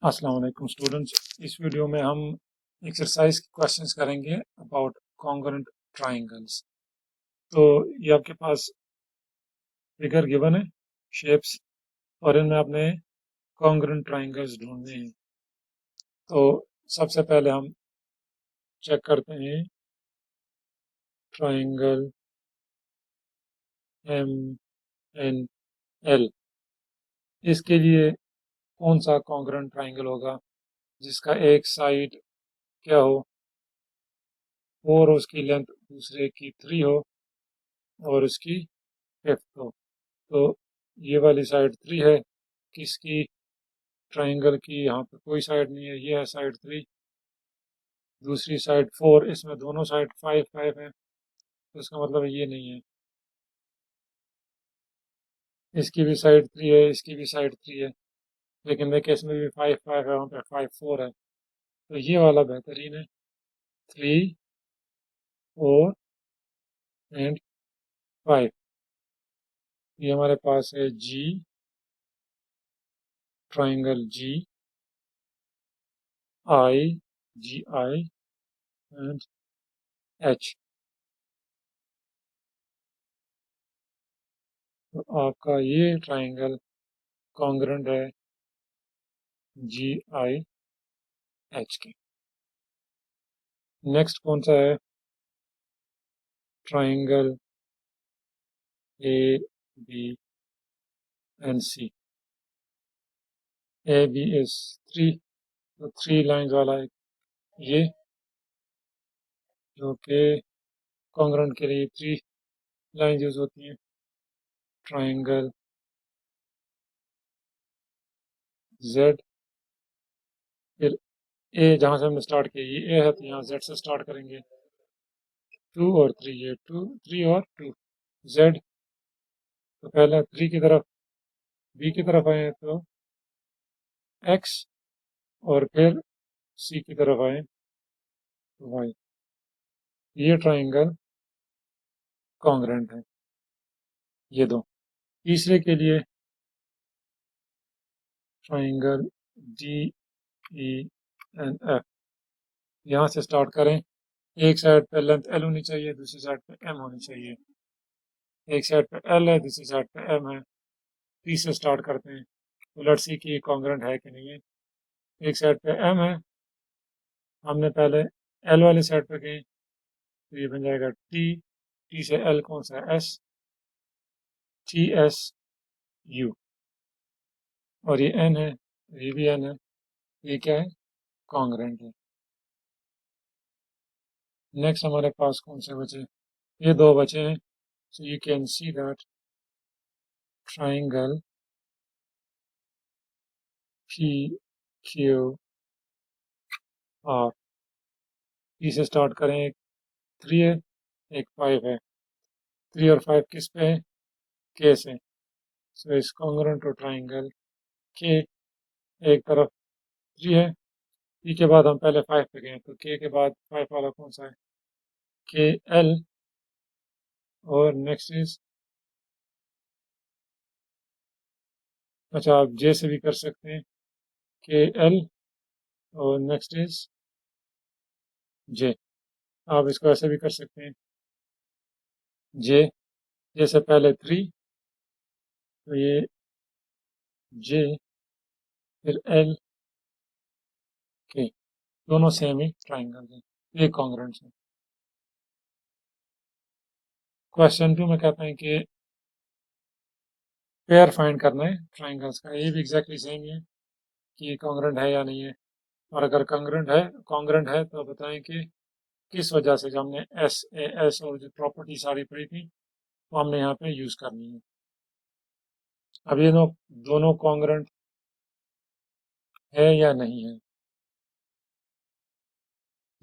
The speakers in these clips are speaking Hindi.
अस्सलाम वालेकुम स्टूडेंट्स। इस वीडियो में हम एक्सरसाइज के क्वेश्चंस करेंगे अबाउट कॉन्ग्रुएंट ट्रायंगल्स। तो ये आपके पास फिगर गिवन है, शेप्स, और इनमें आपने कॉन्ग्रुएंट ट्रायंगल्स ढूंढने हैं। तो सबसे पहले हम चेक करते हैं ट्रायंगल एम एन एल। इसके लिए कौन सा कॉन्ग्रुएंट ट्रायंगल होगा जिसका एक साइड क्या हो 4 हो, उसकी लेंथ दूसरे की 3 हो और उसकी 5th हो। तो ये वाली साइड 3 है, किसकी? ट्राइंगल की। यहाँ पे कोई साइड नहीं है, ये है साइड 3। दूसरी साइड 4, इसमें दोनों साइड 5 5 है, तो इसका मतलब ये नहीं है। इसकी भी साइड 3 है, इसकी भी साइड 3 है, लेकिन देखिए इसमें भी 5 5 है, वहाँ पे 5 4 है, तो ये वाला बेहतरीन है। 3 4 एंड 5। ये हमारे पास है जी, triangle G I, G I and H. तो आपका ये ट्राइंगल कॉन्ग्रुएंट है जी आई एच के। नेक्स्ट कौन सा है? Triangle A B and C. A B is 3, तो 3 लाइंस वाला है ये, जो कि कॉन्ग्रुएंट के लिए 3 लाइन यूज होती हैं। ट्राइंगल जेड, फिर ए जहाँ से हमने स्टार्ट किया ये ए है, तो यहाँ जेड से स्टार्ट करेंगे। 2 और 3, ये 2 3 और 2 जेड। तो पहले 3 की तरफ, बी की तरफ आए तो एक्स, और फिर सी की तरफ आए तो वाई। ये ट्राइंगल कॉन्ग्रुएंट है, ये दो। तीसरे के लिए triangle D E and F. यहाँ से स्टार्ट करें। एक साइड पे लेंथ एल होनी चाहिए, दूसरी साइड पे एम होनी चाहिए। एक साइड पे एल है, दूसरी साइड पे एम है। टी से स्टार्ट करते हैं, तो लेट्स सी कि कॉन्ग्रुएंट है कि नहीं है। एक साइड पे एम है, हमने पहले एल वाली साइड पे गए, तो ये बन जाएगा टी। टी से एल कौन सा है? S, T S U. और ये एन है, ये भी एन है, ये क्या है? कॉन्ग्रुएंट है। नेक्स्ट हमारे पास कौन से बचे? ये दो बचे हैं। So you can see that triangle P Q R. P से स्टार्ट करें, एक 3 है, एक 5 है। 3 और 5 किस पे है? के से। सो इस कॉन्ग्रुएंट टू ट्राइंगल के। एक तरफ 3 है, पी के बाद हम पहले 5 पे गए, तो के बाद 5 वाला कौन सा है? के एल। और नेक्स्ट इज, अच्छा आप जे से भी कर सकते हैं, के एल। और नेक्स्ट इज जे। आप इसको ऐसे भी कर सकते हैं, जे, जे से पहले 3, तो ये जे, फिर एल के। दोनों सेम ही ट्राइंगल हैं, ये कॉन्ग्रुएंट है। क्वेश्चन 2 में कहते हैं कि पेयर फाइंड करना है ट्राइंगल्स का। ये भी एग्जैक्टली सेम ही है कि कॉन्ग्रुएंट है या नहीं है। और अगर कॉन्ग्रुएंट है तो बताएं कि किस वजह से। जो हमने एस ए एस और जो प्रॉपर्टी सारी पढ़ी थी, वो हमने यहाँ पे यूज करनी है। अब ये दोनों कॉन्ग्रुएंट है या नहीं है।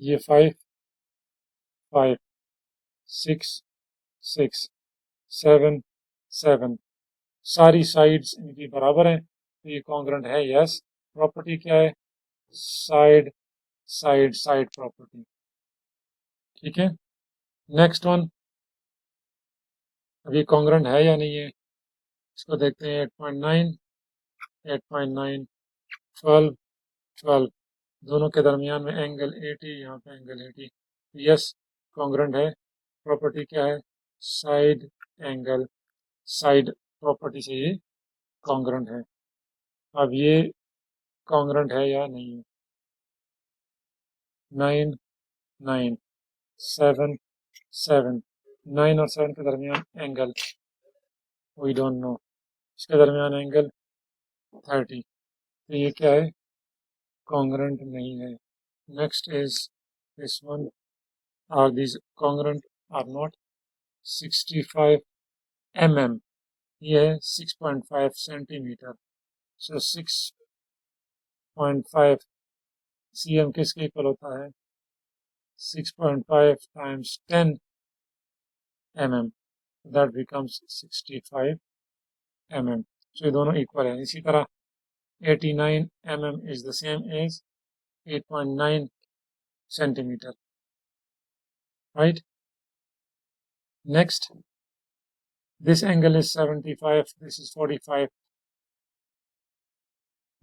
ये 5 5, 6 6, 7 7, सारी साइड्स इनकी बराबर हैं, तो ये कॉन्ग्रुएंट है। यस। प्रॉपर्टी क्या है? Side side side property. ठीक है। नेक्स्ट वन, अभी कॉन्ग्रुएंट है या नहीं है, इसको देखते हैं। 8.9 8.9 12 12, दोनों के दरमियान में एंगल 80, यहाँ पे एंगल 80, यस कॉन्ग्रुएंट है। प्रॉपर्टी क्या है? साइड एंगल, साइड प्रॉपर्टी से ये कॉन्ग्रुएंट है। अब ये कॉन्ग्रुएंट है या नहीं है? 9 9 7 7, 9 और 7 के दरमियान एंगल वी डोंट नो, इसके दरमियान एंगल 30, तो ये क्या है? कॉन्ग्रुएंट नहीं है। Next is this one, are these congruent or not? 65 mm, ये है 6.5 सेंटीमीटर, सो 6.5 cm किसके इक्वल होता है? 6.5 times 10 mm, that becomes 65 mm, so ये दोनों इक्वल है। इसी तरह 89 mm is the same as 8.9 centimeter, right? Next, this angle is 75, this is 45,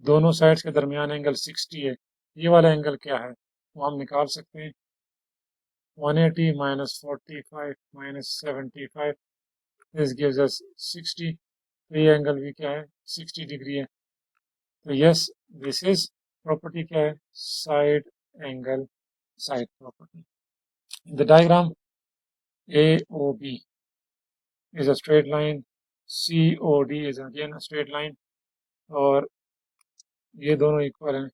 दोनों साइड्स के दरमियान एंगल 60 है। ये वाला एंगल क्या है वो हम निकाल सकते हैं। 180 minus 45 minus 75, this gives us 60, तो ये एंगल भी क्या है? 60 डिग्री है। तो यस, दिस इज प्रॉपर्टी क्या है? Side angle, side property. In the diagram AOB is a straight line, COD is again a straight line, और ये दोनों इक्वल हैं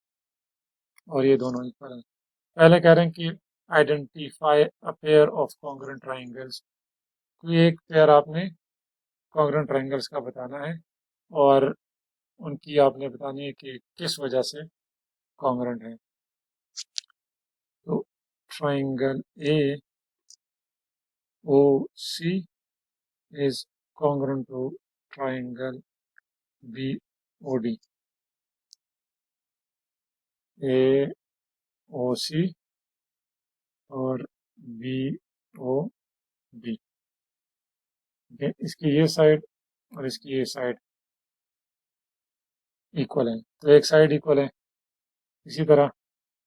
और ये दोनों इक्वल हैं। पहले कह रहे हैं कि identify a pair of congruent triangles, कोई एक पेयर आपने कॉन्ग्रुएंट ट्राइंगल्स का बताना है और उनकी आपने बतानी है कि किस वजह से कॉन्ग्रुएंट है। तो triangle AOC is congruent to triangle BOD, AOC और BOD, इसकी ये साइड और इसकी ये साइड इक्वल है, तो एक साइड इक्वल है। इसी तरह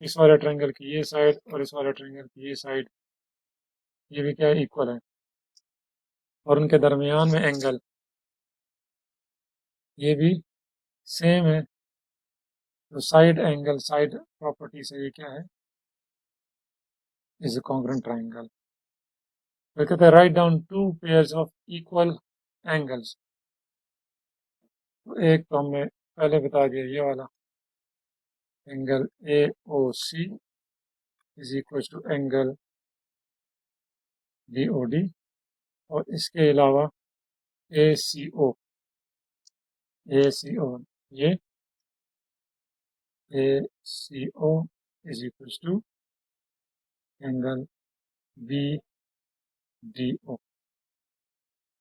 इस वाले ट्रायंगल की ये साइड और इस वाले ट्रायंगल की ये साइड, ये भी क्या है? इक्वल है, और उनके दरमियान में एंगल ये भी सेम है। तो साइड एंगल, साइड प्रॉपर्टी से ये क्या है? Is a congruent triangle. फिर कहते हैं write down two pairs of equal angles, तो एक तो हमने पहले बता दिया, ये वाला angle AOC is equal to angle BOD, और इसके अलावा ACO, ये ACO is equal to angle BDO,